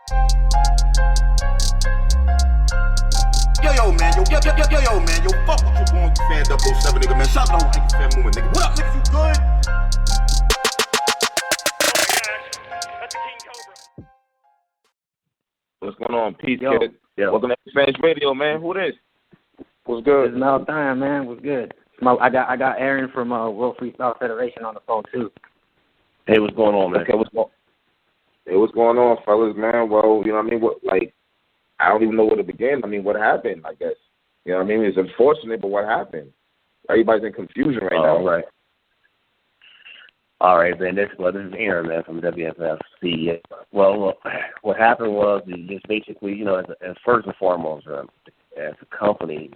Yo, man, yo, fuck what you going fan 007, nigga, man. Shout out to Nigga Fan Movement, nigga. What up, niggas, you good? What's going on? Peace, Yo, kid. yo. Welcome to Spanish Radio, man. Who this? What's good? It's Mal Time, man. What's good? I got Aaron from World Freestyle Federation on the phone too. Hey, what's going on, man? Okay, what's going on, fellas, man? Well, you know what I mean? I don't even know where to begin. I mean, what happened, I guess? You know what I mean? It's unfortunate, but what happened? Everybody's in confusion right now. All right, man. This is Aaron, man, from WFF. Well, what happened was just basically, you know, as first and foremost, as a company,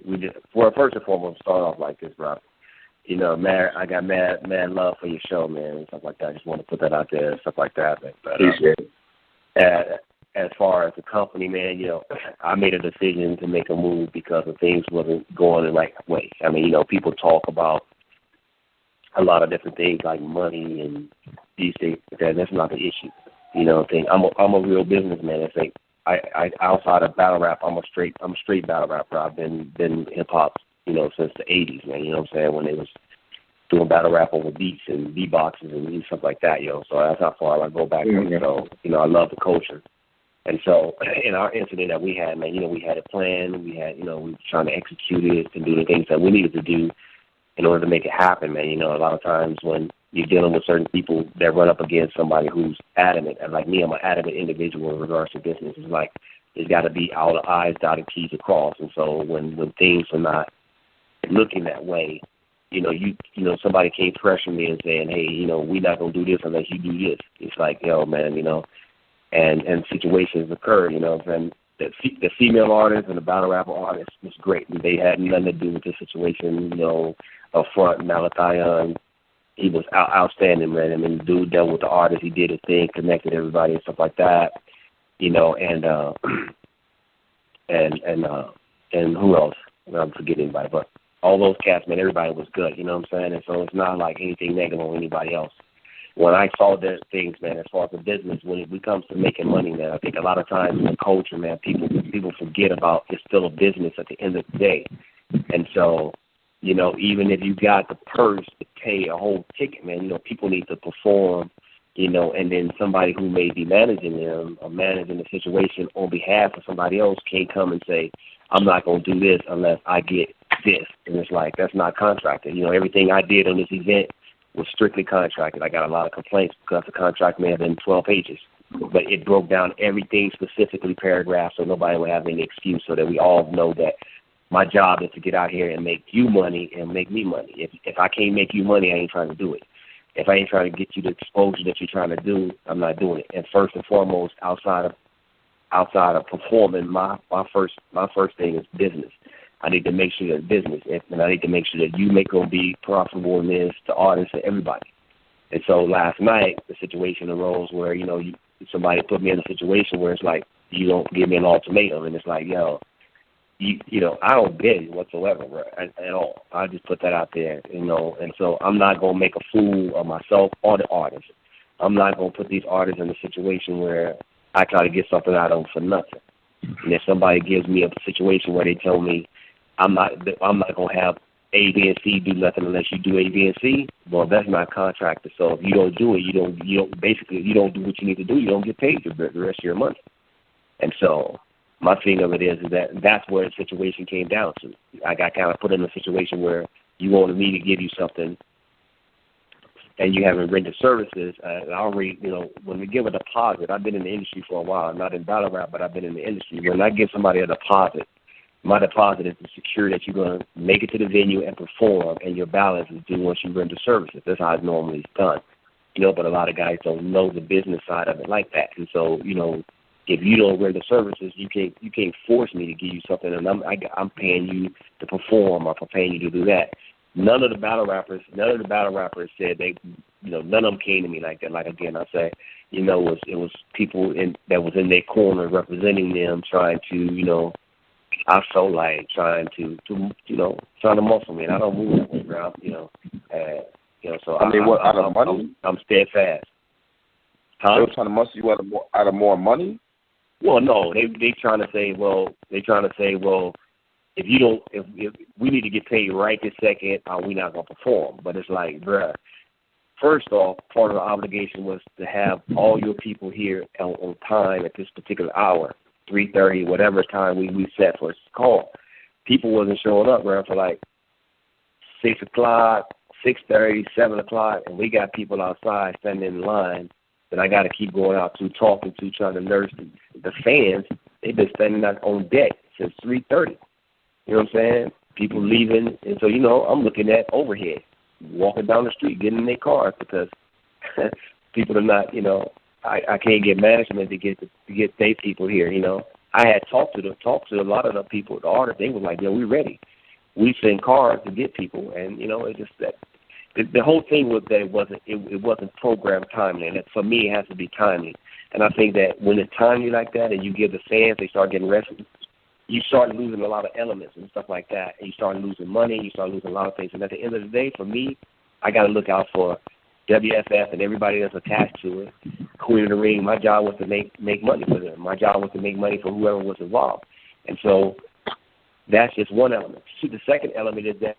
first and foremost, start off like this, bro. You know, I got mad love for your show, man, and stuff like that. I just want to put that out there and stuff like that. But, Appreciate it. as far as the company, man, you know, I made a decision to make a move because of things wasn't going the right way. I mean, you know, people talk about a lot of different things like money and these things. That's not the issue. You know, I'm a real businessman. It's like I outside of battle rap, I'm a straight battle rapper. I've been hip hop, you know, since the '80s, man. You know what I'm saying? When they was doing battle rap over beats and beatboxes and stuff like that, yo. So that's how far I go back. Mm-hmm. So, you know, I love the culture. And so in our incident that we had, man, you know, we had a plan. We were trying to execute it and do the things that we needed to do in order to make it happen, man. You know, a lot of times when you're dealing with certain people that run up against somebody who's adamant, and like me, I'm an adamant individual in regards to business. It's like there's got to be all the I's dotted, T's across. And so when things are not looking that way, you know, somebody came pressure me and saying, hey, you know, we're not going to do this unless you do this. It's like, yo, man, you know, and situations occur, you know, and the female artist and the battle rapper artist was great. And they had nothing to do with the situation, you know, up front. Malachi, he was outstanding, man. I mean, the dude dealt with the artist. He did his thing, connected everybody and stuff like that, you know, and who else? I'm forgetting anybody, but all those cats, man, everybody was good, you know what I'm saying? And so it's not like anything negative on anybody else. When I saw the things, man, as far as the business, when it comes to making money, man, I think a lot of times in the culture, man, people forget about it's still a business at the end of the day. And so, you know, even if you got the purse to pay a whole ticket, man, you know, people need to perform, you know, and then somebody who may be managing them or managing the situation on behalf of somebody else can't come and say, I'm not going to do this unless I get this. And it's like, that's not contracted. You know, everything I did on this event was strictly contracted. I got a lot of complaints because the contract may have been 12 pages, but it broke down everything specifically paragraphs so nobody would have any excuse, so that we all know that my job is to get out here and make you money and make me money. If I can't make you money, I ain't trying to do it. If I ain't trying to get you the exposure that you're trying to do, I'm not doing it. And first and foremost, outside of performing, my first thing is business. I need to make sure that business, and I need to make sure that you make going to be profitable in this, the artists, and everybody. And so last night, the situation arose where, you know, somebody put me in a situation where it's like, you don't give me an ultimatum, and it's like, yo, you know, I don't bid you whatsoever, bro, at all. I just put that out there, you know, and so I'm not going to make a fool of myself or the artists. I'm not going to put these artists in a situation where I try to get something out of them for nothing. And if somebody gives me a situation where they tell me I'm not going to have A, B, and C do nothing unless you do A, B, and C, well, that's not contracted. So if you don't do it, you don't do what you need to do, you don't get paid the rest of your money. And so my thing of it is that that's where the situation came down to. I got kind of put in a situation where you wanted me to give you something and you haven't rendered services. I already, you know, when we give a deposit, I've been in the industry for a while, not in battle rap, but I've been in the industry. When I give somebody a deposit, my deposit is to secure that you're going to make it to the venue and perform, and your balance is due once you render services. That's how it's normally done. You know, but a lot of guys don't know the business side of it like that. And so, you know, if you don't render services, you can't force me to give you something, and I'm paying you to perform or paying you to do that. None of the battle rappers said they, you know, none of them came to me like that. Like, again, I say, you know, it was people that was in their corner representing them, trying to, you know, I felt like trying to muscle me. And I don't move that way, bro. You know, so I mean, what, out of money? I'm steadfast. Huh? They were trying to muscle you out of more money? Well, no, they trying to say, well, if you don't, if we need to get paid right this second, we're not gonna perform. But it's like, bruh, first off, part of the obligation was to have all your people here on time at this particular hour, 3:30, whatever time we set for a call. People wasn't showing up, bruh, for like 6 o'clock, 6:30, 7 o'clock, and we got people outside standing in line that I got to keep going out to, talking to, trying to nurse the fans. They've been standing out on deck since 3:30. You know what I'm saying? People leaving, and so, I'm looking at overhead, walking down the street, getting in their cars because people are not, I can't get management to get their people here. I had talked to a lot of the people, the artists. They were like, we ready. We send cars to get people, and it's just that the whole thing was that it wasn't programmed timely, and for me it has to be timely. And I think that when it's timely like that, and you give the fans, they start getting rested, you start losing a lot of elements and stuff like that, and you start losing money, you start losing a lot of things. And at the end of the day, for me, I got to look out for WFF and everybody that's attached to it. Queen of the Ring, my job was to make money for them. My job was to make money for whoever was involved. And so that's just one element. See, the second element is that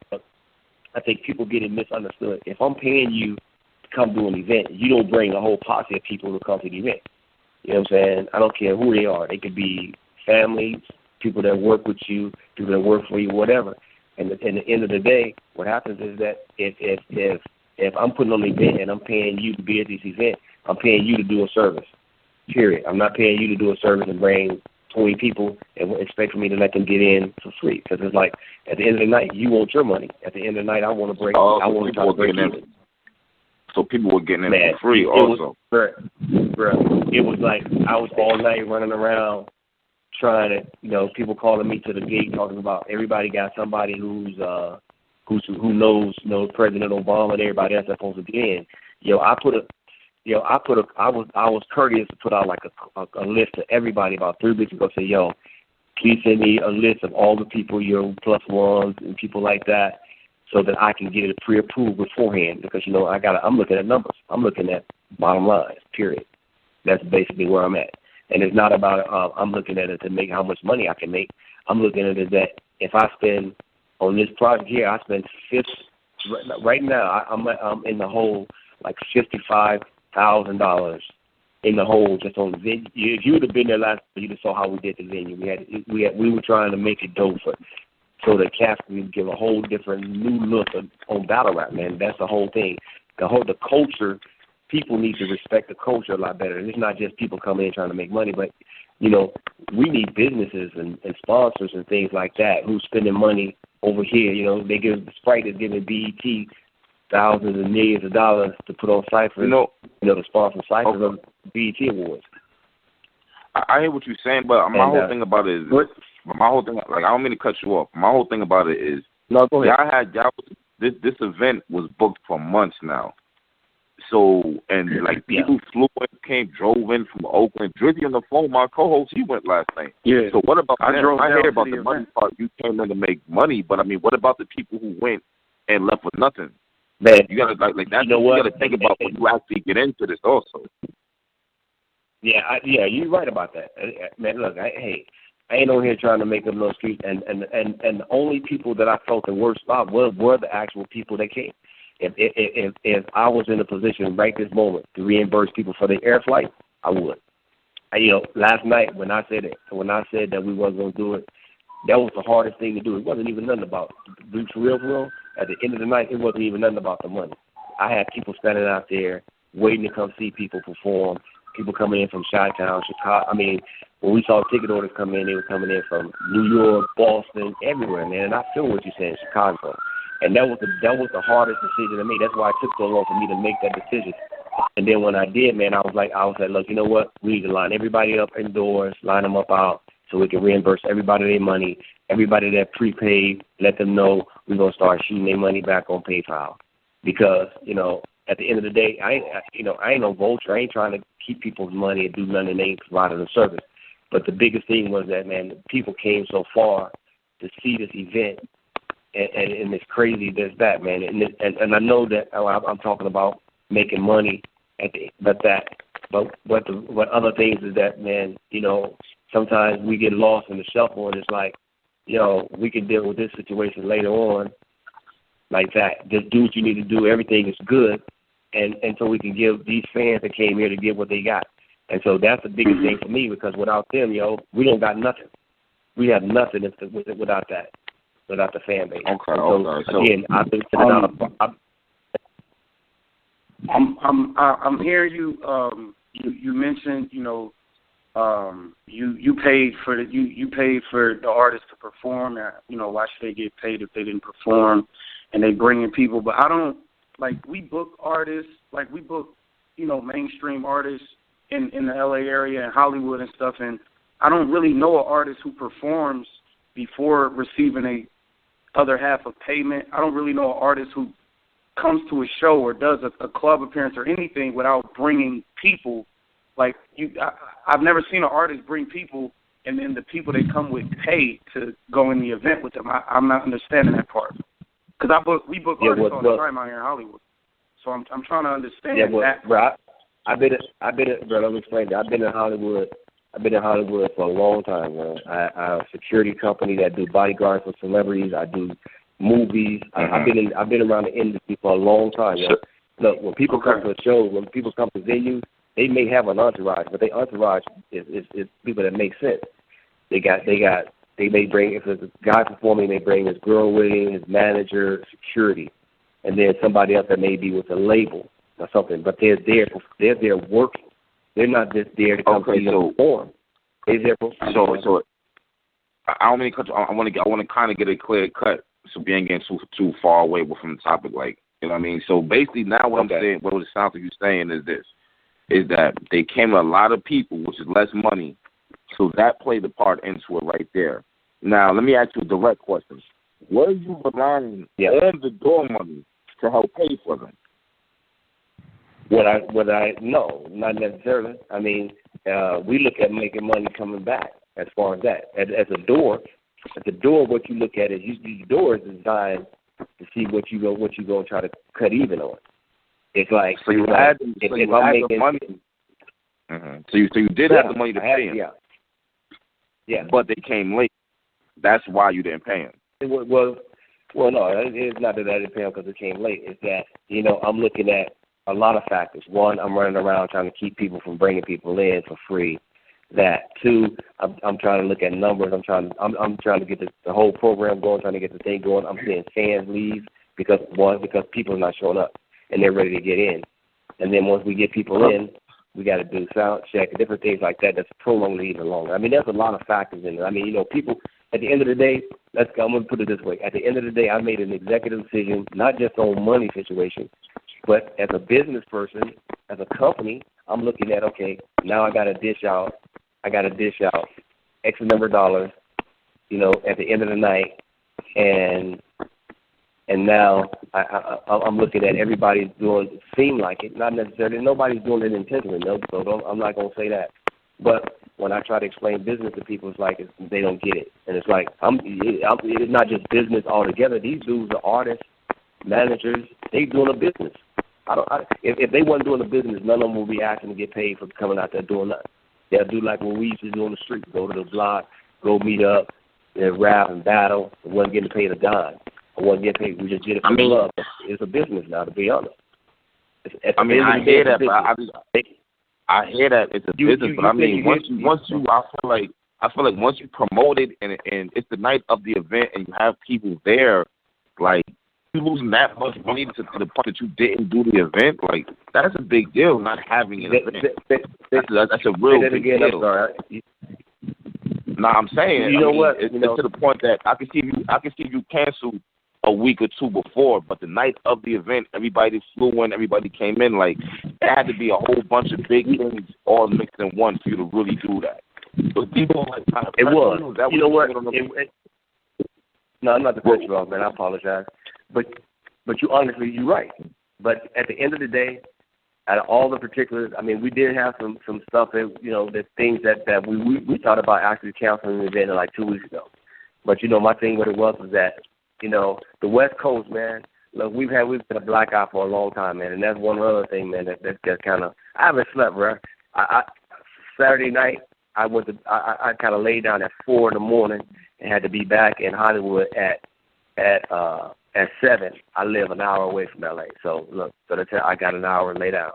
I think people get it misunderstood. If I'm paying you to come do an event, you don't bring a whole posse of people to come to the event. You know what I'm saying? I don't care who they are. They could be families, people that work with you, people that work for you, whatever. And at the end of the day, what happens is that if I'm putting on an event and I'm paying you to be at this event, I'm paying you to do a service, period. I'm not paying you to do a service and bring 20 people and expect for me to let them get in for free. Because it's like, at the end of the night, you want your money. At the end of the night, I want to break. I want to try to break even. So people were getting in for free also. Bruh, it was like I was all night running around trying to, people calling me to the gate talking about everybody got somebody who knows, President Obama and everybody else that's supposed to be in. I was courteous to put out like a list of everybody about 3 weeks ago. Say, please send me a list of all the people, your plus ones and people like that, so that I can get it pre-approved beforehand. Because I'm looking at numbers. I'm looking at bottom lines. Period. That's basically where I'm at. And it's not about I'm looking at it to make how much money I can make. I'm looking at it that if I spend on this project here, I spend right now. I'm in the hole like $55,000 in the hole just on the venue. If you would have been there last year, you'd have saw how we did the venue. We were trying to make it dope so that cats would give a whole different new look on battle rap, man. That's the whole thing. The culture. People need to respect the culture a lot better. And it's not just people coming in trying to make money, but, we need businesses and sponsors and things like that who's spending money over here. They give Sprite is giving BET thousands and millions of dollars to put on ciphers, to sponsor ciphers of BET Awards. I hear what you're saying, but my whole thing about it is, I don't mean to cut you off. My whole thing about it is, no, go ahead. This event was booked for months now. So, and like people flew in, drove in from Oakland. Drizzy on the phone, my co-host, he went last night. Yeah. So what about I hear about the money part. You came in to make money, but I mean, what about the people who went and left with nothing? Man, you gotta like that. You gotta think about when you actually get into this also. Yeah, you're right about that, man. Look, I ain't on here trying to make up no streets, and the only people that I felt the worst about were the actual people that came. If I was in a position right this moment to reimburse people for their air flight, I would. Last night when I said that we wasn't gonna do it, that was the hardest thing to do. It wasn't even nothing about for real. At the end of the night, it wasn't even nothing about the money. I had people standing out there waiting to come see people perform. People coming in from Chi-Town, Chicago. I mean, when we saw ticket orders come in, they were coming in from New York, Boston, everywhere, man. And I feel what you're saying, Chicago. And that was the hardest decision to make. That's why it took so long for me to make that decision. And then when I did, man, I was like, look, you know what? We need to line everybody up indoors, line them up out, so we can reimburse everybody their money. Everybody that prepaid, let them know we're gonna start shooting their money back on PayPal. Because at the end of the day, I ain't no vulture. I ain't trying to keep people's money and do nothing. They ain't providing a service. But the biggest thing was that, man, people came so far to see this event. And it's crazy there's that, man. And I know that I'm talking about making money, but that But other things is that, man, sometimes we get lost in the shuffle, and it's like, we can deal with this situation later on, like that. Just do what you need to do. Everything is good, and so we can give these fans that came here to get what they got. And so that's the biggest thing for me, because without them, we don't got nothing. We have nothing without that, without the fan base. Okay. So again, I've been sitting out. I'm hearing you. You mentioned, you paid for the artists to perform. And, why should they get paid if they didn't perform? And they bring in people, but I don't we book artists, we book mainstream artists in the LA area and Hollywood and stuff, and I don't really know an artist who performs before receiving a other half of payment. I don't really know an artist who comes to a show or does a club appearance or anything without bringing people. I've never seen an artist bring people and then the people they come with pay to go in the event with them. I'm not understanding that part, because we book artists all the time out here in Hollywood. So I'm trying to understand that. Bro, bro, let me explain that. I've been in Hollywood for a long time, man. I have a security company that do bodyguards for celebrities. I do movies. I've been around the industry for a long time. Sure. Look, when people come to a show, when people come to venues, they may have an entourage, but their entourage is people that make sense. They may bring, if there's a guy performing, they bring his girl with him, his manager, security, and then somebody else that may be with a label or something. But they're there working. They're not just there to come perform. They're there for. So I don't mean to cut you. I want to kind of get a clear cut, so we ain't getting too far away from the topic. You know what I mean? So basically, now what I'm saying, what it sounds like you're saying is this: is that they came with a lot of people, which is less money, so that played a part into it right there. Now, let me ask you a direct question: were you relying on the door money to help pay for them? No, not necessarily. I mean, we look at making money coming back as far as that. At the door, what you look at is the door is designed to see what you go to try to cut even on. It's like, so you had the money. Mm-hmm. So you did have the money to pay him. Yeah. But they came late. That's why you didn't pay him. Well, no, it's not that I didn't pay him because it came late. It's that, I'm looking at a lot of factors. One, I'm running around trying to keep people from bringing people in for free. That. Two, I'm trying to look at numbers. I'm trying to get the whole program going, trying to get the thing going. I'm seeing fans leave because people are not showing up and they're ready to get in. And then once we get people in, we got to do sound check and different things like that. That's prolonged it even longer. I mean, there's a lot of factors in it. I mean, people. At the end of the day, I'm going to put it this way. At the end of the day, I made an executive decision, not just on money situation, but as a business person, as a company, I'm looking at, okay, now I got to dish out X number of dollars, at the end of the night, and now I'm looking at everybody's seem like it, not necessarily, nobody's doing it intentionally, no, so I'm not going to say that. But when I try to explain business to people, it's like they don't get it. And it's like, it's not just business altogether. These dudes are artists, managers, they doing a business. If they weren't doing a business, none of them would be asking to get paid for coming out there doing nothing. They'll do like what we used to do on the street, go to the block, go meet up, and rap and battle. It wasn't getting paid a dime. It wasn't getting paid. We just did it for love. It's a business now, to be honest. I hear that, but I hear that it's a business, but I mean, I feel like once you promote it and it's the night of the event and you have people there, like, you losing that much money to the point that you didn't do the event, like, that's a big deal. Not having an event, that's a real big deal. I'm saying, it's to the point that I can see you cancel a week or two before, but the night of the event, everybody flew in, everybody came in. Like, it had to be a whole bunch of big things all mixed in one for you to really do that. But people kind of, it was. You know what? No, I'm not to cut you off, man. I apologize. But you're right. But at the end of the day, out of all the particulars, I mean, we did have some stuff that, the things that we thought about actually canceling the event like 2 weeks ago. But, my thing with it was that, the West Coast, man, look, we've been a black eye for a long time, man, and that's one other thing, man, that's kind of, I haven't slept, bro. Saturday night, I kind of laid down at 4 a.m. and had to be back in Hollywood at 7. I live an hour away from LA, so look, I got an hour to lay down.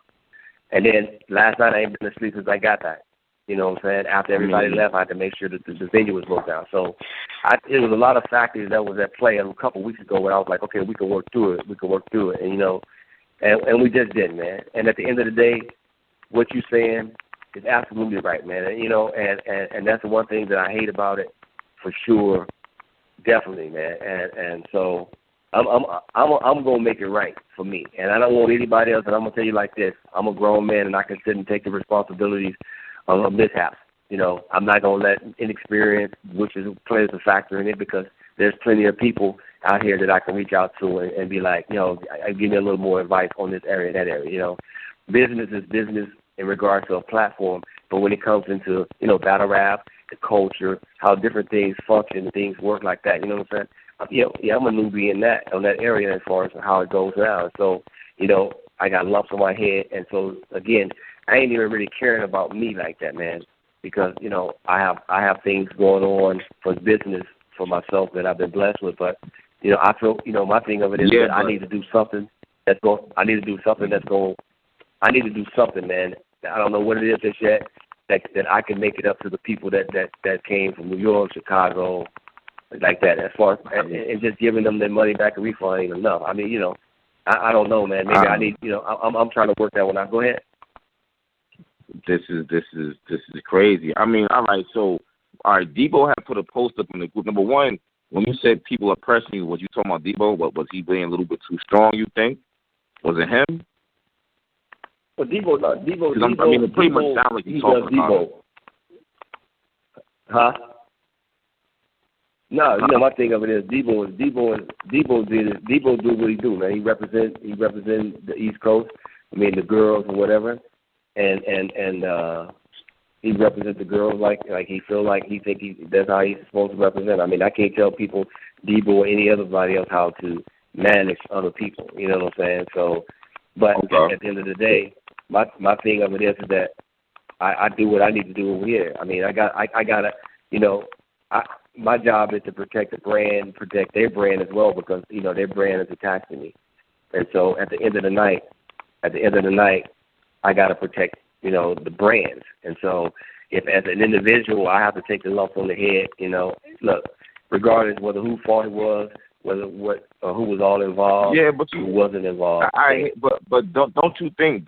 And then last night I ain't been asleep since I got back. You know what I'm saying? After everybody left, I had to make sure that the venue was booked out. So it was a lot of factors that was at play a couple of weeks ago where I was like, okay, we can work through it. And, you know, and we just did, man. And at the end of the day, what you're saying is absolutely right, man. And, you know, and that's the one thing that I hate about it for sure, definitely, man. And so I'm gonna make it right for me, and I don't want anybody else. And I'm gonna tell you like this: I'm a grown man, and I can sit and take the responsibilities of mishaps. You know, I'm not gonna let inexperience, which plays a factor in it, because there's plenty of people out here that I can reach out to and be like, you know, give me a little more advice on this area, that area. You know, business is business in regards to a platform, but when it comes into, you know, battle rap, the culture, how different things function and things work like that, you know what I'm saying? I'm a newbie on that area as far as how it goes now. So, you know, I got lumps on my head, and so again, I ain't even really caring about me like that, man, because, you know, I have things going on for business for myself that I've been blessed with, but, you know, I feel, you know, my thing of it is that I need to do something I need to do something, man. I don't know what it is just yet that I can make it up to the people that came from New York, Chicago, like that, as far as, and just giving them their money back and refund ain't enough. I mean, you know, I don't know, man. Maybe I need, you know, I'm trying to work that one out. Go ahead. This is crazy. I mean, all right. So, all right, Debo had put a post up in the group. Number one, when you said people are pressing you, was you talking about Debo? What was he being a little bit too strong? You think? Was it him? Well, Debo. I mean, it pretty much sounds like he's talking about Debo. Huh? No, you know, my thing of it is Debo do what he do, man. He represent the East Coast. I mean, the girls or whatever, and he represents the girls like he feel like that's how he's supposed to represent. I mean, I can't tell people, Debo or any other else, how to manage other people. You know what I'm saying? So, but at the end of the day, my thing of it is that I do what I need to do over here. I mean, I gotta, you know, my job is to protect the brand, protect their brand as well, because, you know, their brand is attached to me. And so at the end of the night, I got to protect, you know, the brands. And so if as an individual I have to take the lump on the head, you know, look, regardless whether who fault it was, who was all involved, who wasn't involved. But don't you think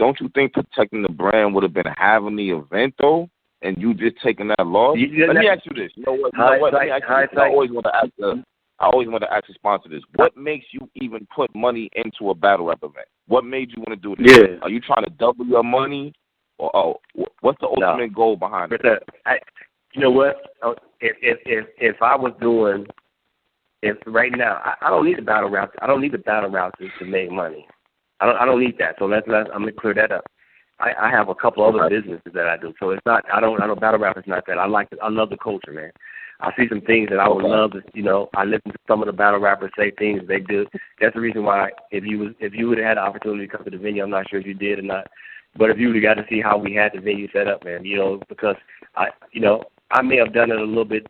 protecting the brand would have been having the event though? And you just taking that loss? Let me ask you this. You know what? I always want to ask the sponsor this. What makes you even put money into a battle rap event? What made you want to do this? Yeah. Are you trying to double your money? Or what's the ultimate goal behind it? You know what? If I was doing, right now, I don't need the battle rap. I don't need the battle rap to make money. I don't need that. So I'm gonna clear that up. I have a couple other businesses that I do, so it's not. I don't battle rap is not that. I love the culture, man. I see some things that I would love to, you know. I listen to some of the battle rappers say things they do. That's the reason why if you would have had the opportunity to come to the venue, I'm not sure if you did or not, but if you would have got to see how we had the venue set up, man, you know, because I may have done it a little bit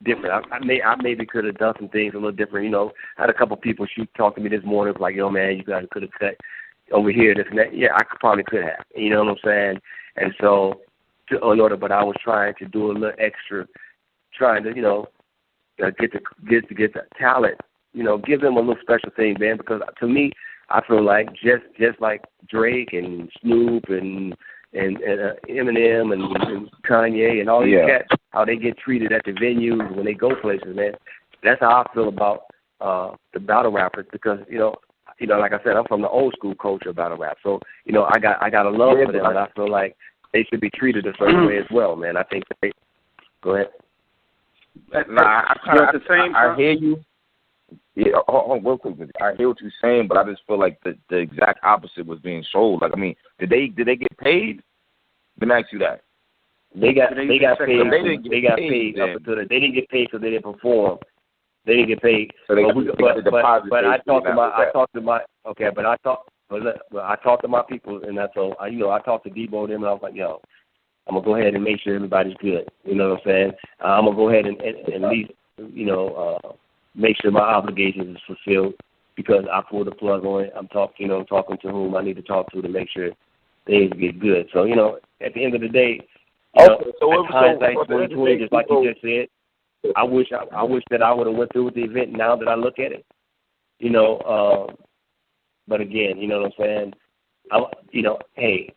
different. I maybe could have done some things a little different. You know, I had a couple people talk to me this morning like, yo, man, you guys could have cut over here, this and that. Yeah, I probably could have. You know what I'm saying? And so, but I was trying to do a little extra, trying to, you know, get the talent, you know, give them a little special thing, man. Because to me, I feel like just like Drake and Snoop and Eminem and Kanye and all these cats, how they get treated at the venues when they go places, man. That's how I feel about the battle rappers, because you know, like I said, I'm from the old school culture of battle rap. So, you know, I got a love for them, and I feel like they should be treated a certain way as well, man. I think go ahead. I hear you. Yeah, hold on, real quick. I hear what you're saying, but I just feel like the exact opposite was being sold. Like, I mean, did they get paid? Let me ask you that. They got paid. They got paid up until they didn't get paid, so they didn't perform. They didn't get paid. So but I talked to my people, and that's so I talked to Debo and them, and I was like, yo, I'm going to go ahead and make sure everybody's good. You know what I'm saying? I'm going to go ahead and at least, make sure my obligations is fulfilled because I pulled the plug on it. I'm talking to whom I need to talk to make sure things get good. So, at the end of the day, hindsight 2020, just like you just said, I wish that I would have went through with the event now that I look at it. But again, you know what I'm saying? Hey,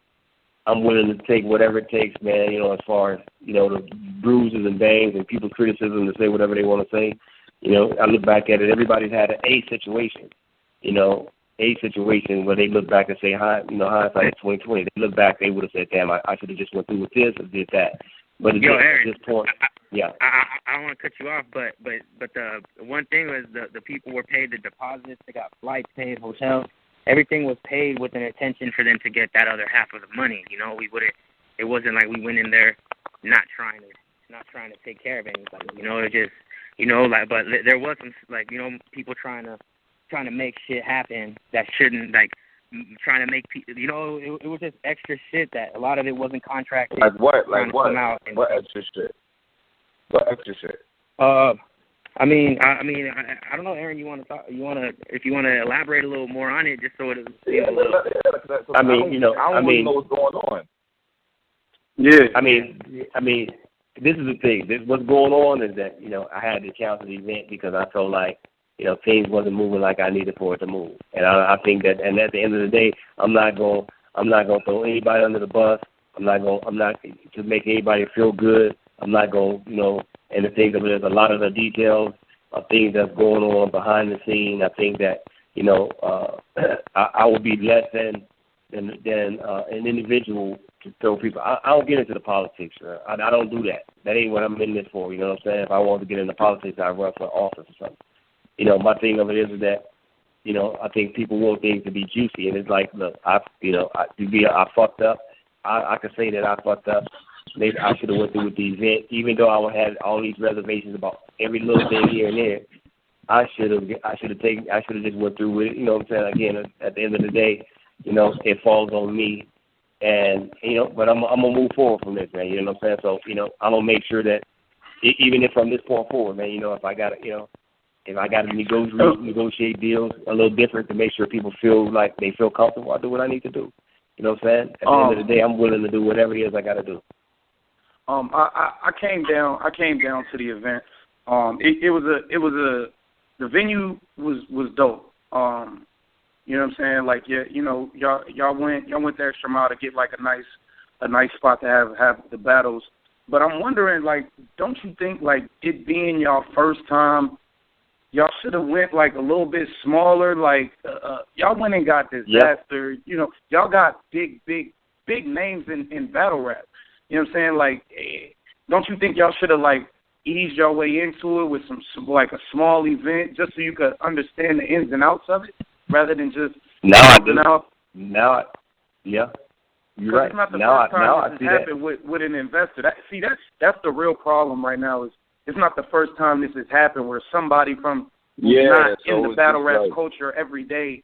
I'm willing to take whatever it takes, man, as far as, the bruises and bangs and people's criticism to say whatever they want to say. I look back at it, everybody's had a situation, a situation where they look back and say, hindsight 2020. They look back, they would have said, damn, I should have just went through with this or did that. But at this point, yeah. I don't want to cut you off, but the one thing was the people were paid the deposits. They got flights paid, hotels. Everything was paid with an intention for them to get that other half of the money. It wasn't like we went in there not trying to take care of anybody. It just, but there was some, people trying to make shit happen that shouldn't, trying to make people, it was just extra shit that a lot of it wasn't contracted. Like what? Like what? What extra shit? What extra shit? I don't know, Aaron. If you want to elaborate a little more on it, just so it is a little. I don't know what's going on. Yeah. I mean, this is the thing. What's going on is that I had to cancel the event because I felt like things wasn't moving like I needed for it to move, and I think that, and at the end of the day, I'm not going to throw anybody under the bus. I'm not to make anybody feel good. I'm not going and the thing that there's a lot of the details of things that's going on behind the scene. I think that I would be less than an individual to throw people. I don't get into the politics. I don't do that. That ain't what I'm in this for. You know what I'm saying? If I want to get into politics, I run for office or something. My thing of it is that I think people want things to be juicy, and it's like, look, I fucked up. I could say that I fucked up. Maybe I should have went through with the event, even though I had all these reservations about every little thing here and there. I should have just went through with it. You know what I'm saying? Again, at the end of the day, it falls on me, and but I'm gonna move forward from this, man. You know what I'm saying? So I'm gonna make sure that even if from this point forward, man, if I got to negotiate deals a little different to make sure people feel like they feel comfortable, I do what I need to do. You know what I'm saying? At the end of the day, I'm willing to do whatever it is I got to do. I came down to the event. The venue was dope. You know what I'm saying? Like, yeah, y'all went the extra mile to get like a nice spot to have the battles. But I'm wondering, like, don't you think, like, it being y'all first time, y'all should have went like a little bit smaller? Like, y'all went and got Disaster. Yep. Y'all got big names in battle rap. You know what I'm saying? Like, don't you think y'all should have, like, eased your way into it with some like a small event just so you could understand the ins and outs of it rather than just Now I do. Now, yeah, you're right. It's not the now first time this has happened with an investor. That's the real problem right now. Is it's not the first time this has happened where somebody from who's not in the battle rap culture every day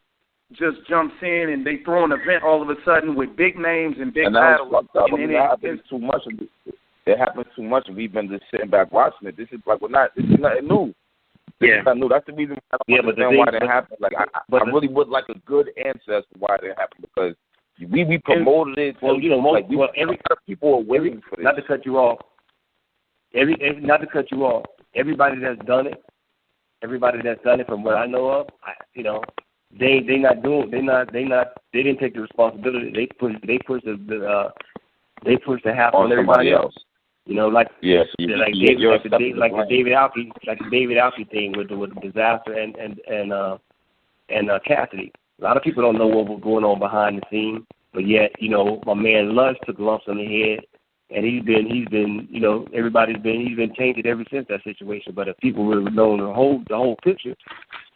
just jumps in and they throw an event all of a sudden with big names and big battles. And then it happens too much. It happens too much, and we've been just sitting back watching it. This is nothing new. This is not new. That's the reason I don't understand why that happened. Like, I really would like a good answer as to why that happened, because we promoted it. Well, people are waiting for this. Not to cut you off. Everybody that's done it, from what I know of, they didn't take the responsibility. They pushed the half on everybody else. Like the David Alfie thing with the Disaster and Cassidy. A lot of people don't know what was going on behind the scenes, but yet my man Lush took lumps on the head, and he's been he's been tainted ever since that situation. But if people would have known the whole picture,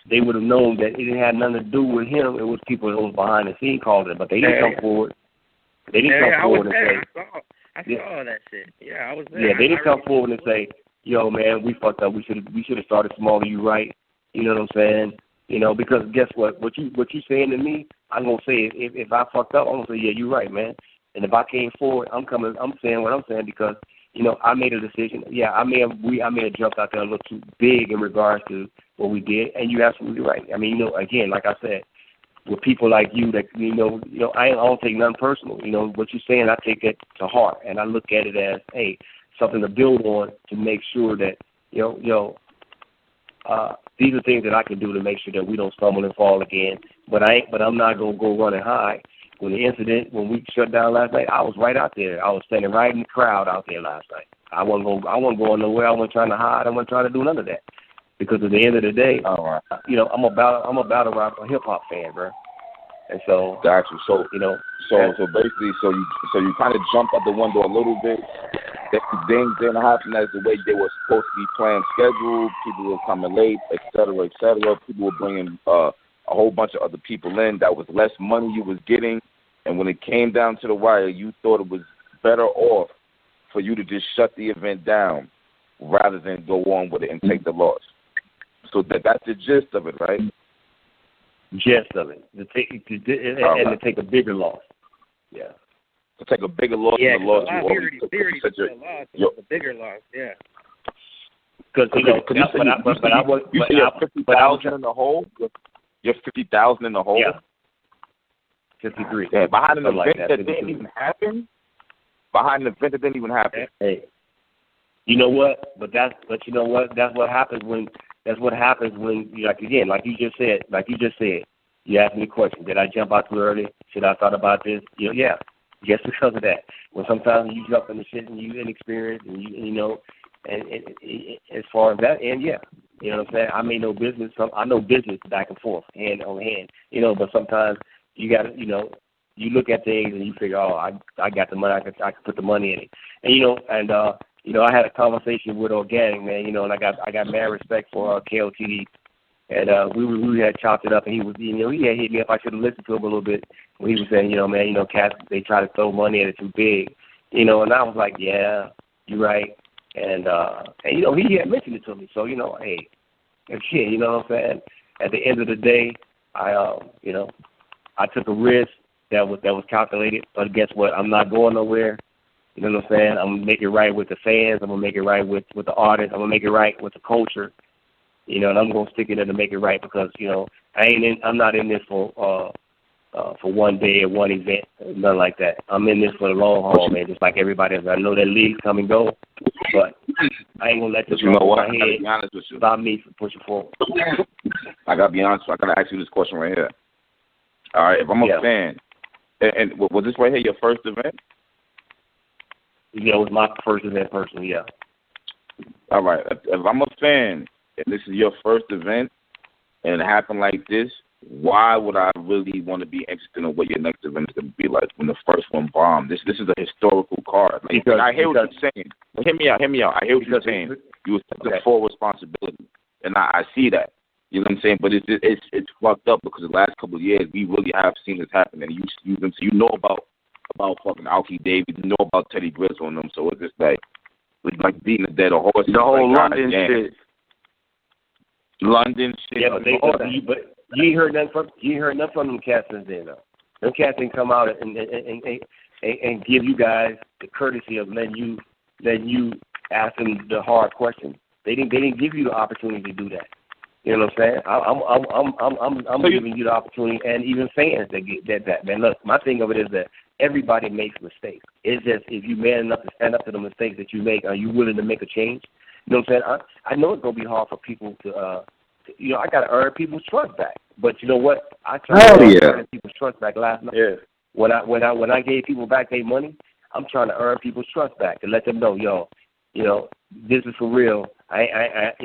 they would have known that it didn't have nothing to do with him. It was people that was behind the scene called it, but they didn't come forward. They didn't come forward and say, I saw all that shit. Yeah, I was there. Yeah, they didn't come forward and say, yo, man, we fucked up. We should have started smaller. You right. You know what I'm saying? Because guess what? What you saying to me, I'm gonna say if I fucked up, I'm gonna say, yeah, you right, man. And if I came forward, I'm saying what I'm saying because, you know, I made a decision. Yeah, I may have jumped out there a little too big in regards to what we did, and you're absolutely right. I mean, you know, again, like I said, with people like you that, you know, I don't take nothing personal. You know, what you're saying, I take it to heart, and I look at it as, hey, something to build on to make sure that, these are things that I can do to make sure that we don't stumble and fall again. But I'm not gonna go run and hide. When we shut down last night, I was right out there. I was standing right in the crowd out there last night. I wasn't going nowhere. I wasn't trying to hide. I wasn't trying to do none of that. Because at the end of the day, you know, I'm a battle rap, a hip hop fan, bro. And so, got you. So you know, so basically, so you kind of jumped out the window a little bit. Things didn't happen as the way they were supposed to be planned, scheduled. People were coming late, et cetera, et cetera. People were bringing a whole bunch of other people in. That was less money you was getting. And when it came down to the wire, you thought it was better off for you to just shut the event down rather than go on with it and take the loss. So that's the gist of it, right? Gist of it. To take a bigger loss. Yeah. To take a bigger loss than the loss you already took. A bigger loss, yeah. Because you know, you're 50,000 in the hole. You're 50,000 in the hole. Yeah. 53. Yeah, behind an event like that didn't even happen. Behind an event that didn't even happen. Hey, you know what? But you know what? That's what happens when. Like you just said. You asked me a question. Did I jump out too early? Should I have thought about this? You know, yeah. Just because of that. When sometimes you jump in the shit and you inexperienced and you know, and as far as that, and yeah, you know what I'm saying. I may know business. I know business back and forth, hand on hand. You know, but sometimes you got to, you know, you look at things and you figure, oh, I got the money. I could put the money in it. And you know, I had a conversation with Organic, man. You know, and I got mad respect for KOTD. And we had chopped it up, and he had hit me up. I should have listened to him a little bit when he was saying, you know, man, you know, cats, they try to throw money at it too big, you know. And I was like, yeah, you're right. And you know, he had mentioned it to me. So, you know, hey, shit, you know what I'm saying? At the end of the day, you know, I took a risk that was calculated. But guess what? I'm not going nowhere. You know what I'm saying? I'm gonna make it right with the fans. I'm gonna make it right with the artists. I'm gonna make it right with the culture. You know, and I'm gonna stick in there to make it right because, you know, I'm not in this for one day or one event, nothing like that. I'm in this for the long haul, man. Just like everybody else. I know that leagues come and go, but I ain't gonna let this go over my head stop me from pushing forward. I gotta be honest. I gotta ask you this question right here. All right, if I'm a fan, and was this right here your first event? Yeah, it was my first event personally. Yeah. All right, if I'm a fan. If this is your first event and it happened like this, why would I really want to be interested in what your next event is going to be like when the first one bombed? This is a historical card. Like, I hear what you're saying. Hear me out. I hear what you're saying. You were taking full responsibility, and I see that. You know what I'm saying? But it's fucked up because the last couple of years we really have seen this happen, and you know about fucking Alki Davis, you know about Teddy Grizzle and them. So it's just like beating a dead horse. The whole London shit. London shit. Yeah, but you ain't heard nothing from them cats since then, though. Them cats didn't come out and give you guys the courtesy of letting you ask them the hard questions. They didn't give you the opportunity to do that. You know what I'm saying? I'm giving you the opportunity, and even fans that get that. Man, look, my thing of it is that everybody makes mistakes. It's just if you man enough to stand up to the mistakes that you make, are you willing to make a change? You know what I'm saying? I know it's gonna be hard for people to you know, I gotta earn people's trust back. But you know what? I tried to earn people's trust back last night. Yeah. When I gave people back their money, I'm trying to earn people's trust back to let them know, yo, you know, this is for real. I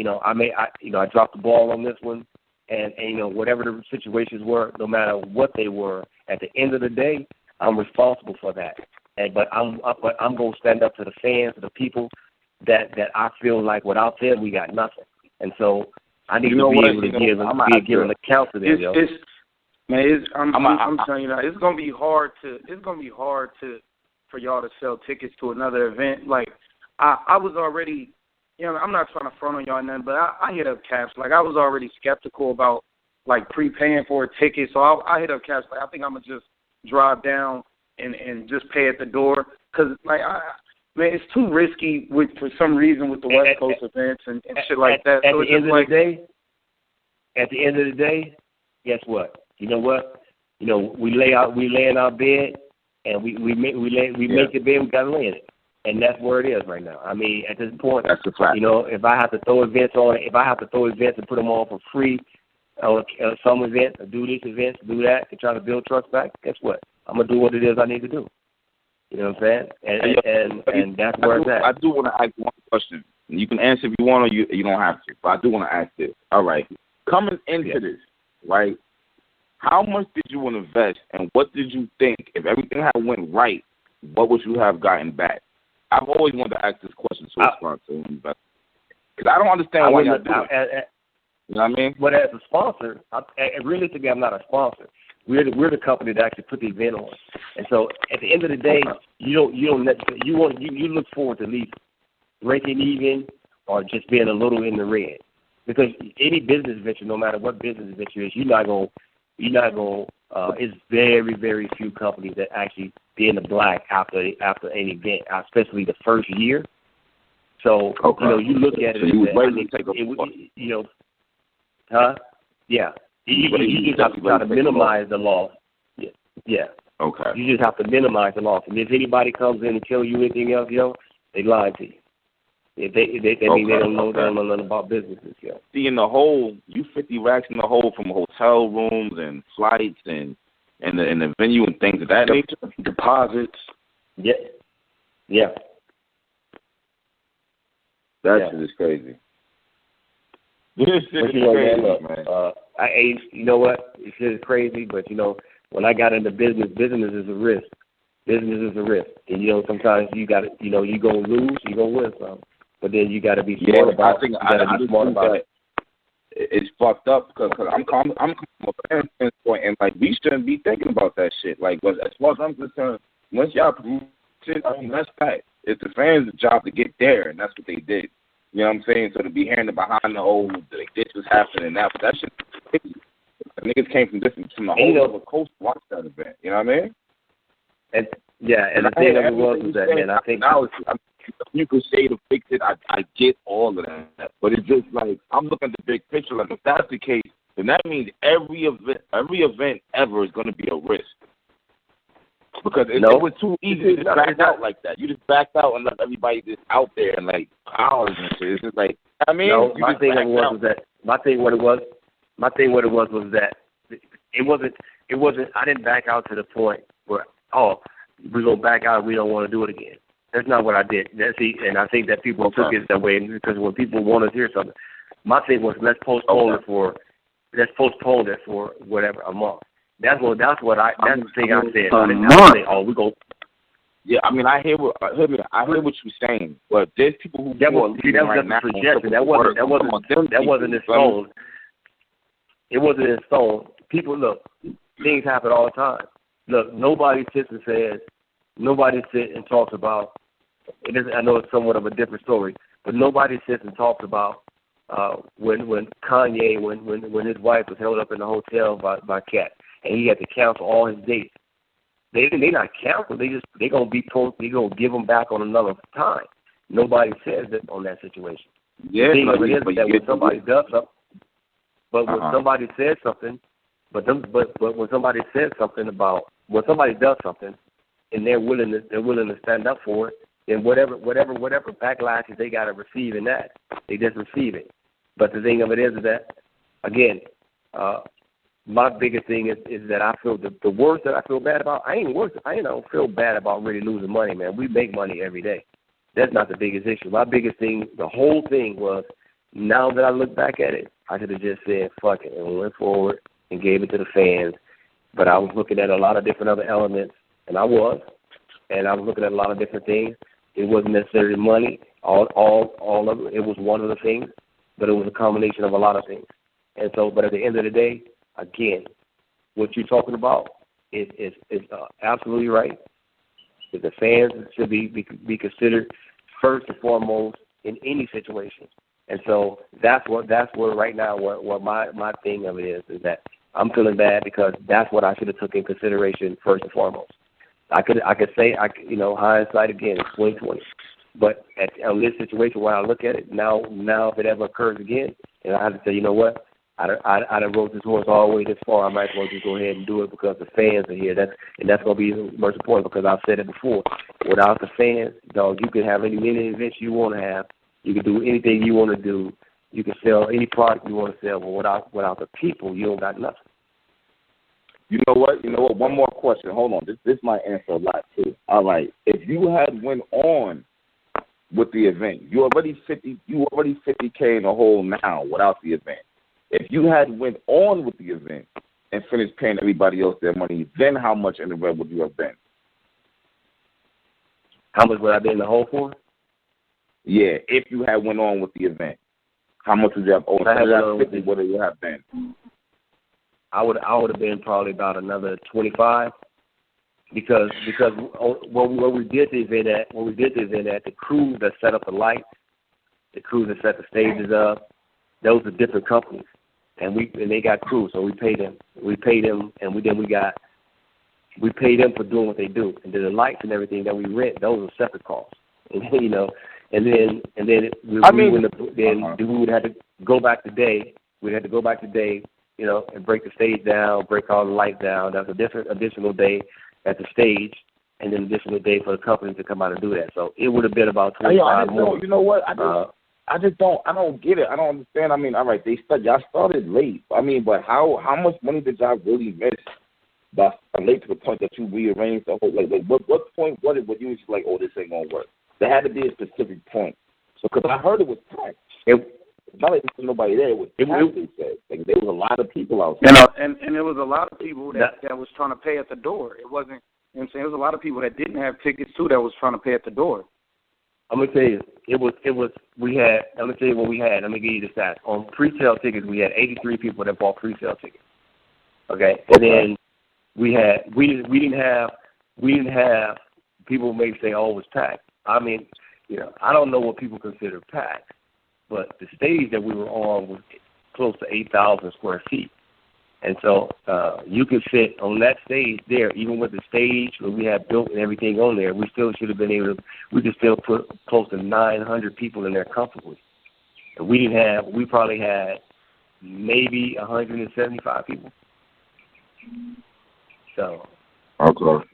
dropped the ball on this one, and you know, whatever the situations were, no matter what they were, at the end of the day, I'm responsible for that. But I'm gonna stand up to the fans, to the people that I feel like without them we got nothing. And so I need to be able to give an account to them, yo. I'm telling you now, it's gonna be hard for y'all to sell tickets to another event. Like I was already, you know, I'm not trying to front on y'all or nothing, but I hit up Caps. Like I was already skeptical about like prepaying for a ticket, so I hit up Caps. Like I think I'm gonna just drive down and just pay at the door. Because, like, man, it's too risky for some reason with the West Coast events and shit like that. At So the end of the day, guess what? You know what? You know, we lay in our bed, and we make the bed, we gotta lay in it, and that's where it is right now. I mean, at this point, that's the fact. You know, if I have to throw events and put them on for free, some events, or do these events, do that, to try to build trust back, guess what? I'm gonna do what it is I need to do. You know what I'm saying? And that's where it's at. I do want to ask one question. You can answer if you want, or you don't have to. But I do want to ask this. All right, coming into this, right? How much did you invest, and what did you think? If everything had went right, what would you have gotten back? I've always wanted to ask this question to a sponsor, because I don't understand why y'all do it. You know what I mean? But as a sponsor, realistically, I'm not a sponsor. We're the company that actually put the event on, and so at the end of the day, you look forward to at least breaking even or just being a little in the red, because any business venture, no matter what business venture is, you're not gonna. It's very, very few companies that actually be in the black after an event, especially the first year. So you know, you look at it. Yeah. You just have to try to minimize the loss. Yeah. Okay. You just have to minimize the loss. And if anybody comes in and tell you anything else, they lie to you. If they mean they don't know nothing about businesses, See, in the hole, you 50 racks in the hole from hotel rooms and flights and the venue and things of that nature. Deposits. Yeah. Yeah. That shit is crazy. This shit is crazy, man. You know what? This shit is crazy, but, you know, when I got into business is a risk. Business is a risk. And, you know, sometimes you got to, you know, you're going to lose, you're going to win some. But then you got to be smart about it. You got to be smart about it. It's fucked up because I'm coming from a parent standpoint, and, like, we shouldn't be thinking about that shit. Like, as far as I'm concerned, once y'all promote shit, I mean, that's that. It's the fans' job to get there, and that's what they did. You know what I'm saying? So to be hearing behind the old, like, this was happening, that shit crazy. Niggas came from the whole other coast to watch that event. You know what I mean? And the thing of it was that, man, I think now you could say to fix it. I get all of that, but it's just like I'm looking at the big picture. Like, if that's the case, then that means every event ever is going to be a risk. Because it was too easy to just back out like that. You just backed out and left everybody just out there and like hours and shit. It's just like, I mean, my thing was that it wasn't. I didn't back out to the point where we're gonna back out. We don't want to do it again. That's not what I did. And I think that people took it that way because when people want to hear something, my thing was let's postpone it for whatever, a month. That's the thing I said. I didn't say, we're going. Yeah, I mean, I hear what you're saying, but there's people who that was a suggestion. That wasn't in stone. It wasn't in stone. People, look, things happen all the time. Look, nobody sits and talks about. I know it's somewhat of a different story, but nobody sits and talks about when Kanye, when his wife was held up in the hotel by Cat, and he had to cancel all his dates. They not cancel. They gonna give them back on another time. Nobody says that on that situation. Yeah, when somebody does something, but when somebody says something, but when somebody says something about when somebody does something, and they're willing to stand up for it, then whatever backlashes they got to receive in that, they just receive it. But the thing of it is that, again, my biggest thing is that I feel the worst that I feel bad about. I don't feel bad about really losing money, man. We make money every day. That's not the biggest issue. My biggest thing, the whole thing was, now that I look back at it, I could have just said fuck it and went forward and gave it to the fans. But I was looking at a lot of different other elements, and I was looking at a lot of different things. It wasn't necessarily money. All of it. It was one of the things, but it was a combination of a lot of things. And so, but at the end of the day, again, what you're talking about is absolutely right. That the fans should be considered first and foremost in any situation. And so that's where right now what my thing of it is that I'm feeling bad because that's what I should have took in consideration first and foremost. I could say, hindsight again, it's 2020. But on this situation, when I look at it now, if it ever occurs again, and I have to say, you know what, I done rode this horse all the way this far. I might as well just go ahead and do it because the fans are here. That's going to be the most important, because I've said it before. Without the fans, dog, you can have any events you want to have. You can do anything you want to do. You can sell any product you want to sell. But without the people, you don't got nothing. You know what? One more question. Hold on. This might answer a lot too. All right. If you had went on with the event, you already 50K in the hole now without the event. If you had went on with the event and finished paying everybody else their money, then how much in the red would you have been? How much would I be in the hole for? Yeah, if you had went on with the event, how much would you have owed? What would you have been? I would have been probably about another 25, because when we did the event at, the crews that set up the lights, the crews that set the stages up, those are different companies, and they got crews, so we paid them, and we paid them for doing what they do, and then the lights and everything that we rent, those are separate costs, and we would have to go back today. We had to go back today, and break the stage down, break all the lights down. That's a different additional day at the stage, and then additional day for the company to come out and do that. So it would have been about 25 more. You know what? I don't get it. I don't understand. I mean, all right, y'all started late. I mean, but how much money did y'all really miss by late to the point that you rearranged the whole, like what point was it when you was like, oh, this ain't gonna work? There had to be a specific point. So, because I heard it was packed. Not like there was nobody there. It was packed. Like, there was a lot of people out there. And there was a lot of people that was trying to pay at the door. It wasn't, you know what I'm saying? There was a lot of people that didn't have tickets too that was trying to pay at the door. I'm gonna tell you, I'm gonna tell you what we had. Let me give you the stats. On pre-sale tickets, we had 83 people that bought pre-sale tickets. Okay, and then we didn't have people may say, oh, it was packed. I mean, I don't know what people consider packed, but the stage that we were on was close to 8,000 square feet. And so you could fit on that stage there, even with the stage that we had built and everything on there, we still should have been able to, we could still put close to 900 people in there comfortably. And we probably had maybe 175 people. So. Okay.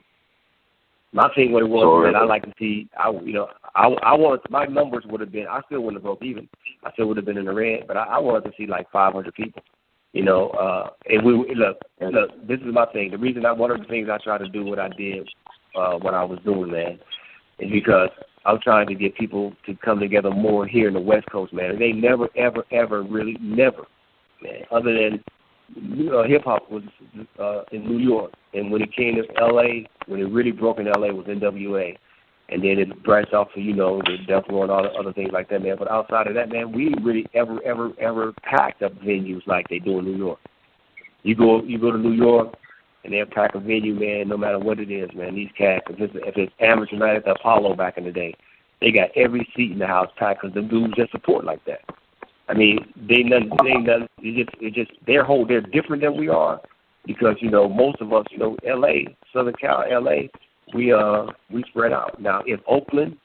My thing what it was, man, I like to see, I wanted, my numbers would have been, I still wouldn't have broke even. I still would have been in the red, but I wanted to see like 500 people. And look, this is my thing. The reason one of the things I tried to do what I did when I was doing, man, is because I was trying to get people to come together more here in the West Coast, man. And they never, ever, ever really, never, man, other than hip-hop was in New York. And when it came to L.A., when it really broke in L.A. was NWA. And then it branched off to, the Death Row and all the other things like that, man. But outside of that, man, we didn't really ever packed up venues like they do in New York. You go to New York, and they'll pack a venue, man, no matter what it is, man. These cats, if it's amateur night at the Apollo back in the day, they got every seat in the house packed because them dudes just support like that. I mean, they're different than we are because, most of us, L.A., Southern Cal, L.A., we spread out. Now, if Oakland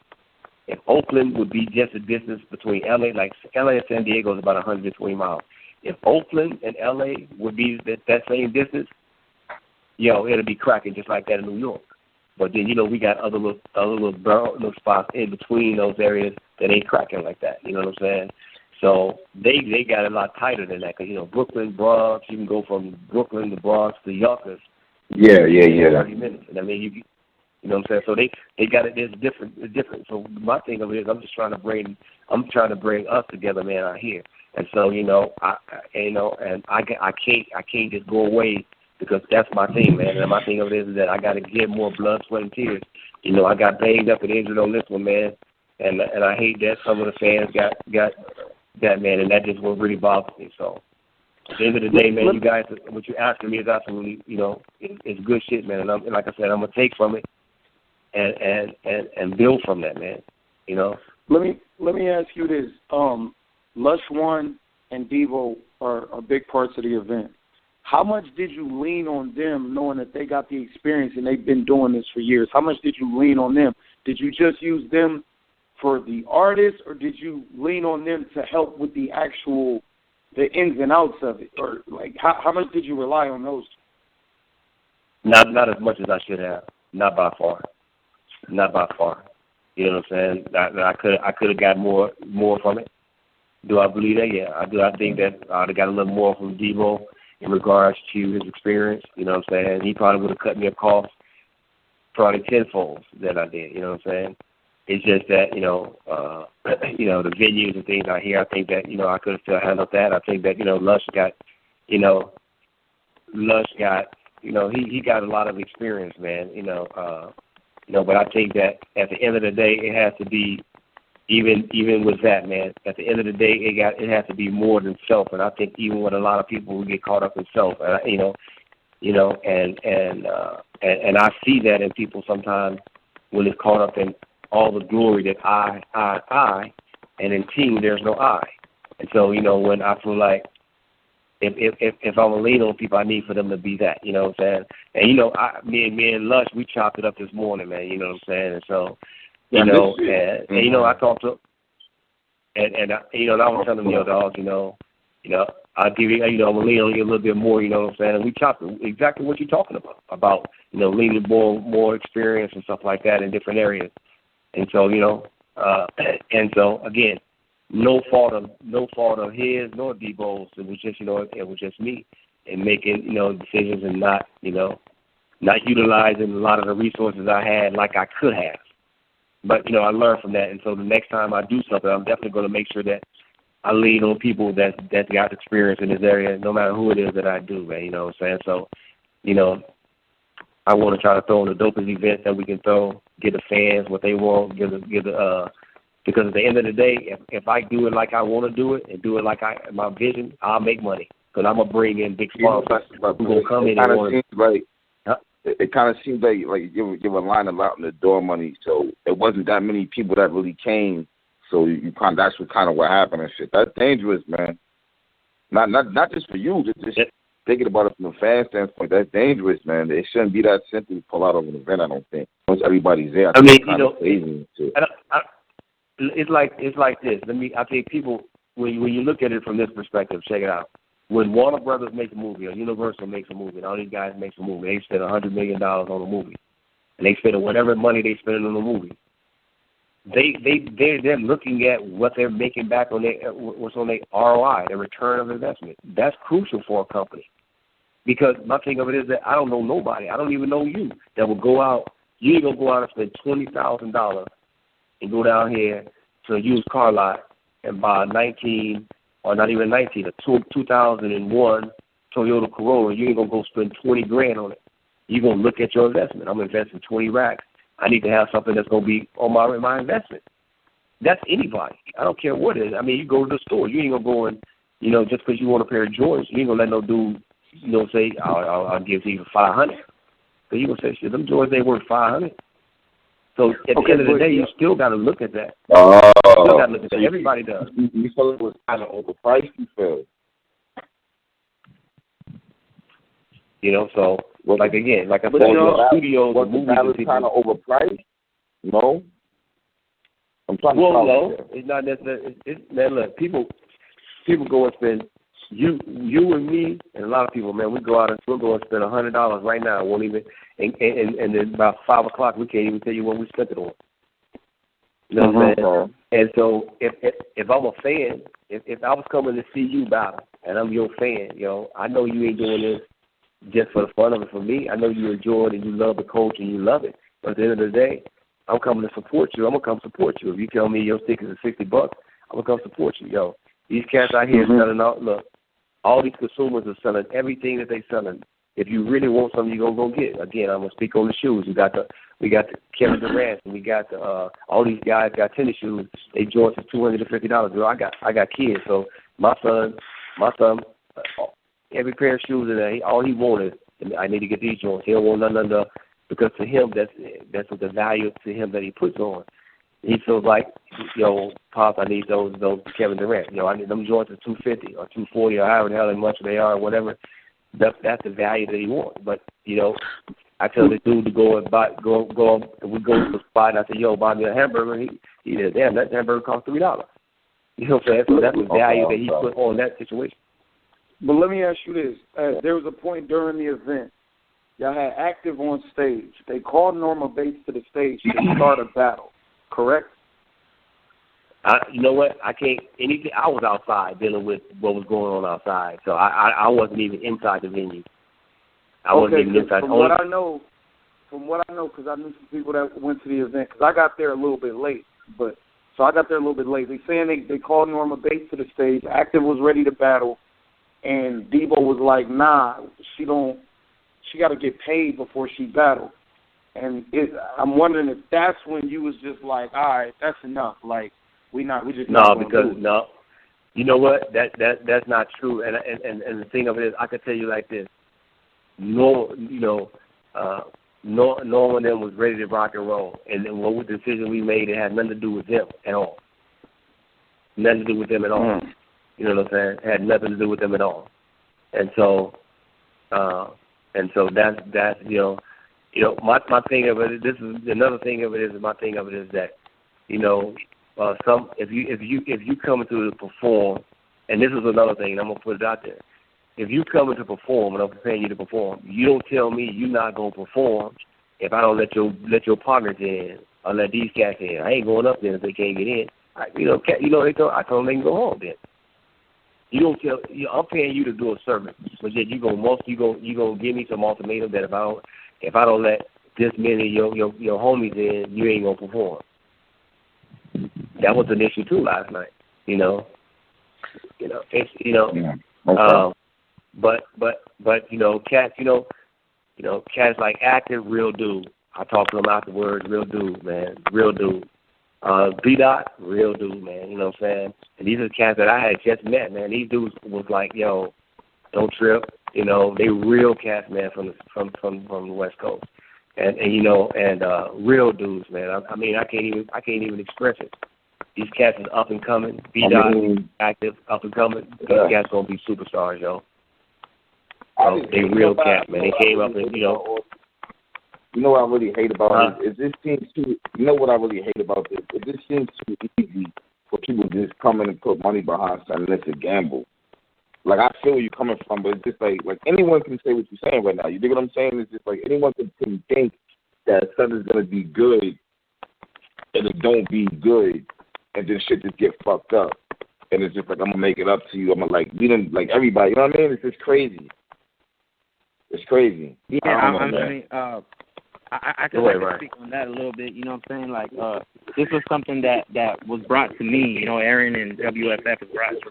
would be just a distance between L.A., like L.A. and San Diego is about 120 miles. If Oakland and L.A. would be that same distance, it'll be cracking just like that in New York. But then, we got other little spots in between those areas that ain't cracking like that. You know what I'm saying? So they got a lot tighter than that because, Brooklyn, Bronx, you can go from Brooklyn to Bronx to Yonkers. Yeah. 30 minutes. And I mean, you know what I'm saying? So they got it. It's different. So my thing of it is, I'm trying to bring us together, man, out here. And so, I can't just go away because that's my thing, man. And my thing of it is that I got to get more blood, sweat, and tears. I got banged up and injured on this one, man. And I hate that some of the fans got that, man, and that just what really bothers me. So at the end of the day, man, you guys, what you're asking me is absolutely, it's good shit, man. And like I said, I'm gonna take from it and build from that, man. Let me ask you this: Lush One and Devo are big parts of the event. how much did you lean on them knowing that they got the experience and they've been doing this for years? How much did you lean on them? Did you just use them for the artist, or did you lean on them to help with the ins and outs of it? Or, like, how much did you rely on those two? Not as much as I should have. Not by far. Not by far. You know what I'm saying? I could have got more from it. Do I believe that? Yeah, I do. I think that I'd have got a little more from Debo in regards to his experience. You know what I'm saying? He probably would have cut me a cost probably tenfold than I did. You know what I'm saying? It's just that, the venues and things out here, I think that, I could have still handled that. I think that, Lush got, he got a lot of experience, man, but I think that at the end of the day, it has to be, even with that, man, at the end of the day, it has to be more than self. And I think even with a lot of people who get caught up in self, and I see that in people sometimes when it's caught up in all the glory that I, and in team there's no I. And so, when I feel like if I'm a lean on people, I need for them to be that, you know what I'm saying? And, me and Lush, we chopped it up this morning, man, you know what I'm saying? And so, I talked to, and I was telling them, dog, I'll give you, I'm going to lean on you a little bit more, you know what I'm saying? And we chopped it, exactly what you're talking about, leaning more experience and stuff like that in different areas. And so, again, no fault of his nor Debo's. It was just, it was just me and making, decisions and not utilizing a lot of the resources I had like I could have. But, I learned from that. And so the next time I do something, I'm definitely going to make sure that I lean on people that got experience in this area, no matter who it is that I do, man, you know what I'm saying? So, I want to try to throw in the dopest events that we can throw, give the fans what they want, because at the end of the day, if I do it like I want to do it and do it like my vision, I'll make money because I'm going to bring in big sponsors who going to come in and want to. It kind of seems like you're relying a lot on the door money, so it wasn't that many people that really came. So that's what happened and shit. That's dangerous, man. Not just for you, just thinking about it from a fan standpoint. That's dangerous, man. It shouldn't be that simple to pull out of an event. I don't think once everybody's there. It's like this. I think people when you look at it from this perspective, check it out. When Warner Brothers makes a movie, or Universal makes a movie, and all these guys makes a movie, they spend $100 million on a movie, and they spend whatever money they spend on the movie. They're looking at what they're making back on what's on their ROI, their return of investment. That's crucial for a company, because my thing of it is that I don't know nobody, I don't even know you, that will go out. You ain't gonna go out and spend $20,000 and go down here to a used car lot and buy a 2001 Toyota Corolla. You ain't gonna go spend $20,000 on it. You're gonna look at your investment. I'm investing 20 racks. I need to have something that's gonna be on my investment. That's anybody. I don't care what it is. I mean, you go to the store. You ain't gonna go and just because you want a pair of Jordans, you ain't gonna let no dude say I'll give you $500. So you gonna say shit. Them Jordans ain't worth $500. So at the end of the day, you still got to look at that. You still got to look at that. Everybody does. You felt it was kind of overpriced, you feel? So, like I said, studios and movies and people. Kind of overpriced? No? I'm trying to no, it's not necessarily. Man, look, people go and spend, you and me, and a lot of people, man, we'll go and spend $100 right now. Won't even, and then about 5 o'clock, we can't even tell you what we spent it on. You know what I'm saying? And so if I'm a fan, if I was coming to see you battle, and I'm your fan, I know you ain't doing this just for the fun of it. For me, I know you enjoy it and you love the coach and you love it. But at the end of the day, I'm coming to support you. I'm gonna come support you. If you tell me your tickets are $60, I'm gonna come support you. These cats out here selling out. Look, all these consumers are selling everything that they selling. If you really want something, you're gonna go get it. Again, I'm gonna speak on the shoes. We got the Kevin Durant, and we got the all these guys got tennis shoes. They joints is $250. Girl, I got kids, so my son, every pair of shoes in there, all he wanted, I need to get these joints. He don't want none under, because to him that's what the value to him that he puts on. He feels like, Pop, I need those Kevin Durant. I need them joints at $250 or $240 or however the hell much they are or whatever. that's the value that he wants. But, you know, I tell the dude to go and buy, we go to the spot and I say, yo, buy me a hamburger. He said, damn, that hamburger costs $3. You know what I'm saying? So that's the value that he put on that situation. But let me ask you this. There was a point during the event, y'all had Active on stage. They called Norma Bates to the stage to start a battle, correct? You know what? I can't. Anything. I was outside dealing with what was going on outside, so I wasn't even inside the venue. I wasn't even inside. From what I know, because I knew some people that went to the event, because I got there a little bit late. So I got there a little bit late. They saying they called Norma Bates to the stage. Active was ready to battle, and Debo was like, nah, she got to get paid before she battled. And I'm wondering if that's when you was just like, all right, that's enough. Like, we just no, because no, you know what? That's not true. And the thing of it is, I could tell you like this. No, you know, no one of them was ready to rock and roll. And then what was the decision we made? It had nothing to do with them at all. Nothing to do with them at all. Mm. You know what I'm saying? It had nothing to do with them at all. And so that's you know my thing of it. This is another thing of it is my thing of it is that, you know, if you coming to perform, and this is another thing, and I'm gonna put it out there. If you coming to perform and I'm preparing you to perform, you don't tell me you're not gonna perform if I don't let your partners in or let these cats in. I ain't going up there if they can't get in. I told them they can go home then. You don't tell. I'm paying you to do a service, but then you gonna give me some ultimatum that if I don't let this many of your homies in, you ain't gonna perform. That was an issue too last night. It's Yeah. Okay. But cats like Active, real dude. I talked to him afterwards, real dude, man, real dude. B-Dot, real dude, man, you know what I'm saying? And these are cats that I had just met, man. These dudes was like, yo, don't trip, they real cats, man, from the West Coast. And real dudes, man. I mean, I can't even express it. These cats is up and coming. B-Dot, Active, up and coming. These cats gonna be superstars, yo. So they real cats, man. They came up and, You know what I really hate about it? This seems too. You know what I really hate about this? It just seems too easy for people to just come in and put money behind something that's a gamble. Like, I feel where you're coming from, but it's just like anyone can say what you're saying right now. You dig what I'm saying? It's just like anyone can think that something's gonna be good and it don't be good, and then shit just get fucked up. And it's just like, I'm gonna make it up to you. I'm gonna everybody. You know what I mean? It's just crazy. It's crazy. Yeah, I could speak on that a little bit. You know what I'm saying? Like, this was something that was brought to me. Aaron and WFF was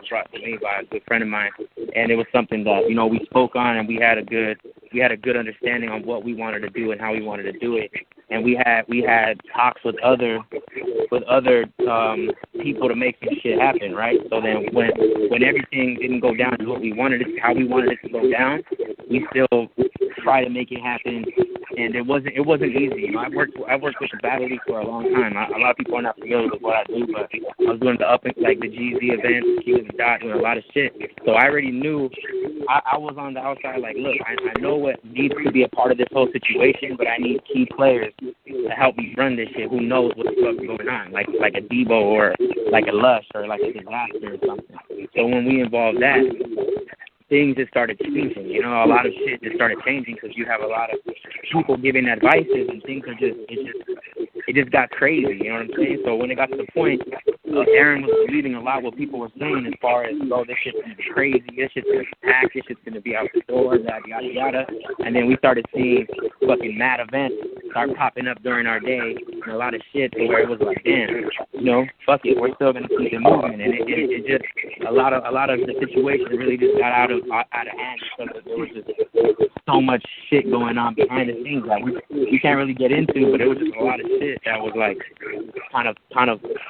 brought to me by a good friend of mine, and it was something that we spoke on, and we had a good understanding on what we wanted to do and how we wanted to do it. And we had talks with other people to make this shit happen, right? So then when everything didn't go down to how we wanted it to go down, we still try to make it happen. And it wasn't easy. I worked with the Battle League for a long time. A lot of people are not familiar with what I do, but I was doing the GZ events, Q and Dot, doing a lot of shit. So I already knew. I was on the outside, like, look, I know what needs to be a part of this whole situation, but I need key players to help me run this shit. Who knows what the fuck's going on? Like a Debo or like a Lush or like a Disaster or something. So when we involved that, things just started changing. A lot of shit just started changing because you have a lot of people giving advices, and things it just got crazy. You know what I'm saying? So when it got to the point, Aaron was believing a lot what people were saying as far as, this shit's gonna be crazy, this shit's gonna be packed, this shit's gonna be out the door, yada yada yada. And then we started seeing fucking mad events start popping up during our day, and a lot of shit to where it was like, damn, fuck it, we're still gonna keep it moving. And it just a lot of the situation really just got out of hand because there was just so much shit going on behind the scenes that we can't really get into, but it was just a lot of shit that was like kind of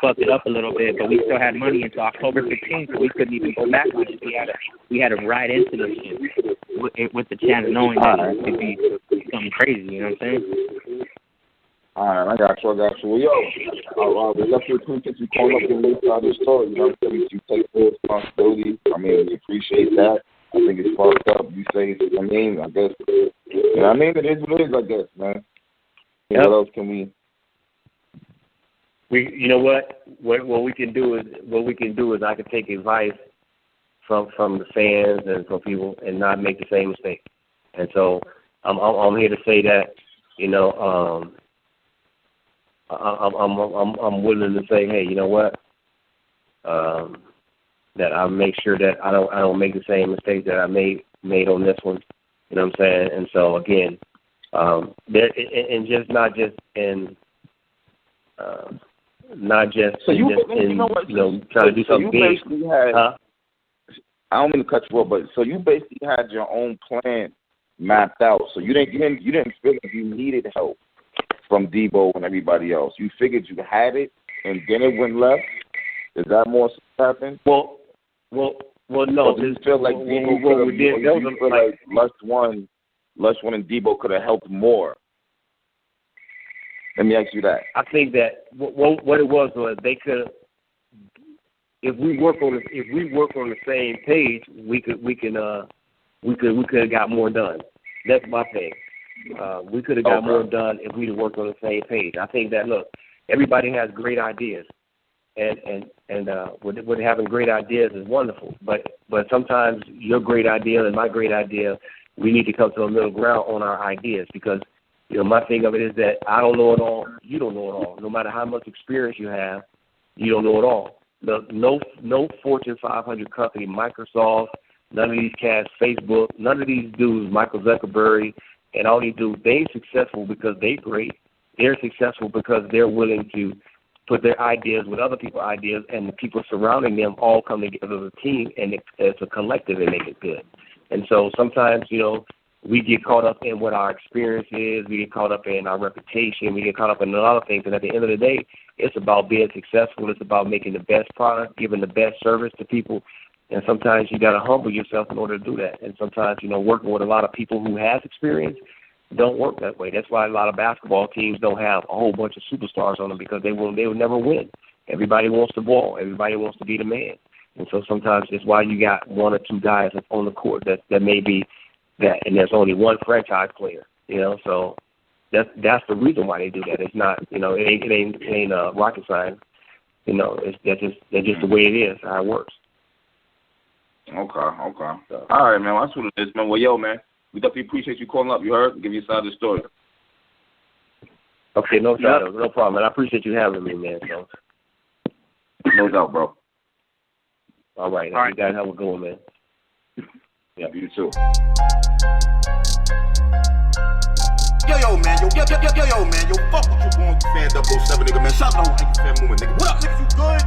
fucked it up a little bit. But we still had money until October 15th, so we couldn't even go back on it. We had to ride into this shit with the chance of knowing that it could be something crazy. You know what I'm saying? All right, I got you. Well, yo, we definitely appreciate you calling up and listening to the story. You know what I'm saying? You take full responsibility. I mean, we appreciate that. I think it's fucked up. You say, I mean, I guess, you know what I mean? It is what it is, I guess, man. Yep. What else can we? You know what we can do is I can take advice from the fans and from people and not make the same mistake. And so I'm here to say that, you know, I'm willing to say, hey, you know what, that I make sure that I don't make the same mistake that I made on this one. You know what I'm saying? And so again, there and just not just in. Not just, so you, just in, you know what? You know, trying to do something big. I don't mean to cut you off, but so you basically had your own plan mapped out. So you didn't feel like you needed help from Debo and everybody else. You figured you had it, and then it went left. Is that more happened? Well, no. Do you feel like Debo could have? Like Lush One and Debo could have helped more? Let me ask you that. I think that what it was they could, if we work on the same page, we could have got more done. That's my thing. We could have got more done if we'd worked on the same page. I think that, look, everybody has great ideas, and with having great ideas is wonderful. But sometimes your great idea and my great idea, we need to come to a middle ground on our ideas, because, you know, my thing of it is that I don't know it all. You don't know it all. No matter how much experience you have, you don't know it all. No Fortune 500 company, Microsoft, none of these cats, Facebook, none of these dudes, Michael Zuckerberg, and all these dudes, they're successful because they're great. They're successful because they're willing to put their ideas with other people's ideas, and the people surrounding them all come together as a team, and it's a collective and make it good. And so sometimes, you know, we get caught up in what our experience is. We get caught up in our reputation. We get caught up in a lot of things. And at the end of the day, it's about being successful. It's about making the best product, giving the best service to people. And sometimes you got to humble yourself in order to do that. And sometimes, you know, working with a lot of people who has experience don't work that way. That's why a lot of basketball teams don't have a whole bunch of superstars on them, because they will never win. Everybody wants the ball. Everybody wants to be the man. And so sometimes it's why you got one or two guys on the court that may be that, and there's only one franchise player, you know. So that's the reason why they do that. It's not, you know, it ain't rocket science, you know. That's just the way it is, how it works. Okay. So, all right, man. Well, that's what it is, man. Well, yo, man, we definitely appreciate you calling up. You heard? Give you a side of the story. Okay, no problem, man. I appreciate you having me, man. So. No doubt, bro. All right. You guys have a good one, man. Yeah, you too. Yo, man, yo, man, yo, fuck what you going to fan 007, nigga, man. Shout out to all you fan movement, nigga. What up, niggas, you good?